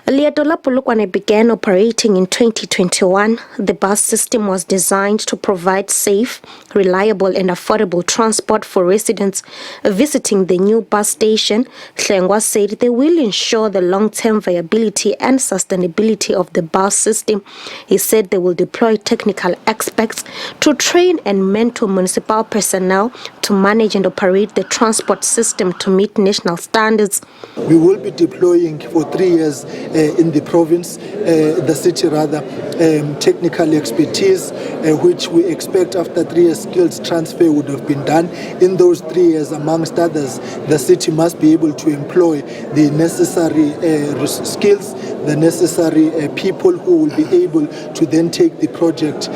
Leeto La Polokwane began operating in 2021. The bus system was designed to provide safe, reliable and affordable transport for residents visiting the new bus station. Hlengwa said they will ensure the long-term viability and sustainability of the bus system. He said they will deploy technical experts to train and mentor municipal personnel to manage and operate the transport system to meet national standards. We will be deploying for 3 years in the province, the city rather, technical expertise, which we expect after 3 years skills transfer would have been done. In those 3 years, amongst others, the city must be able to employ the necessary skills, the necessary people who will be able to then take the project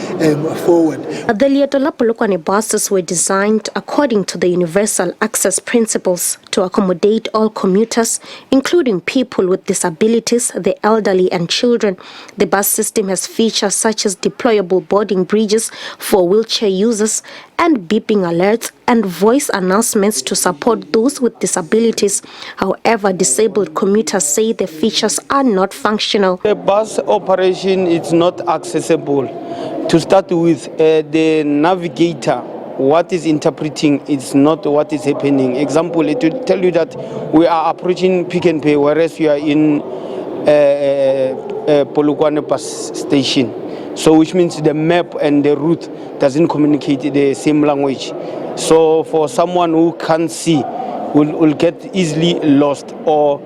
forward. The Leeto La Polokwane buses were designed according to the universal access principles to accommodate all commuters, including people with disabilities, the elderly and children. The bus system has features such as deployable boarding bridges for wheelchair users and beeping alerts and voice announcements to support those with disabilities. However, disabled commuters say the features are not functional. The bus operation is not accessible. To start with, the navigator, what is interpreting is not what is happening. Example, it will tell you that we are approaching Pick and Pay, whereas you are in Polokwane bus station. So which means the map and the route doesn't communicate the same language. So for someone who can't see, will get easily lost or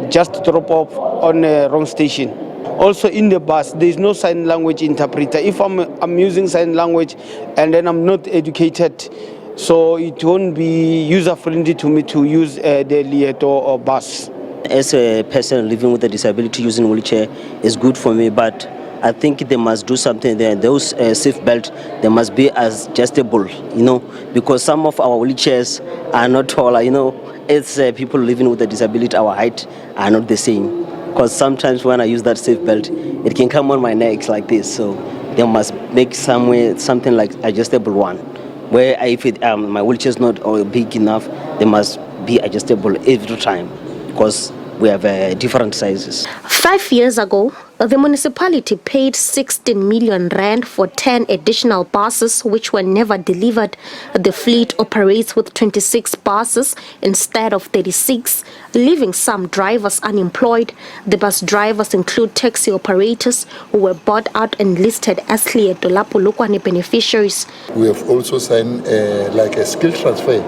just drop off on a wrong station. Also in the bus, there is no sign language interpreter. If I'm using sign language and then I'm not educated, so it won't be user-friendly to me to use the Leeto or bus. As a person living with a disability using wheelchair is good for me, but I think they must do something there. Those safe belt, they must be adjustable, because some of our wheelchairs are not taller, It's people living with a disability, our height are not the same. Because sometimes when I use that safe belt, it can come on my neck like this. So they must make something like adjustable one, where if my wheelchair is not big enough, they must be adjustable every time, because we have different sizes. 5 years ago, the municipality paid 16 million rand for 10 additional buses which were never delivered. The fleet operates with 26 buses instead of 36, leaving some drivers unemployed. The bus drivers include taxi operators who were bought out and listed as Leeto La Polokwane beneficiaries. We have also signed like a skill transfer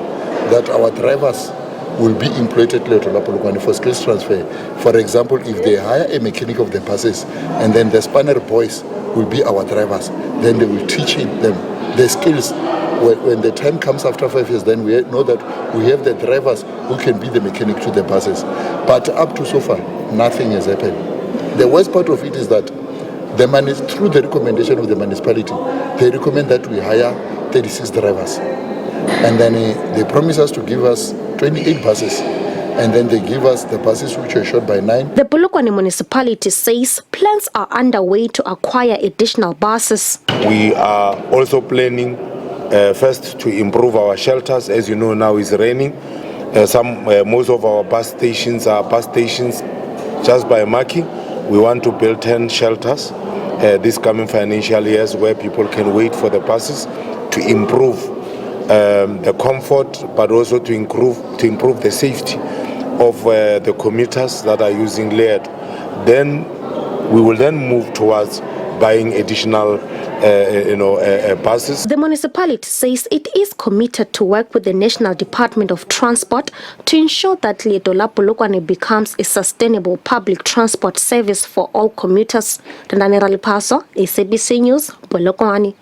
that our drivers will be employed at Leeto La Polokwane for skills transfer. For example, if they hire a mechanic of the buses and then the spanner boys will be our drivers, then they will teach them the skills. When the time comes after 5 years, then we know that we have the drivers who can be the mechanic to the buses. But up to so far, nothing has happened. The worst part of it is that through the recommendation of the municipality, they recommend that we hire 36 drivers. And then they promise us to give us 28 buses, and then they give us the buses which are short by 9. The Polokwane municipality says plans are underway to acquire additional buses. We are also planning first to improve our shelters. As you know, now it's raining. Most of our bus stations are bus stations just by marking. We want to build 10 shelters this coming financial years where people can wait for the buses to improve the comfort, but also to improve the safety of the commuters that are using Leeto. Then we will then move towards buying additional buses. The municipality says it is committed to work with the National Department of Transport to ensure that Leeto La Polokwane becomes a sustainable public transport service for all commuters. SABC News, Polokwane.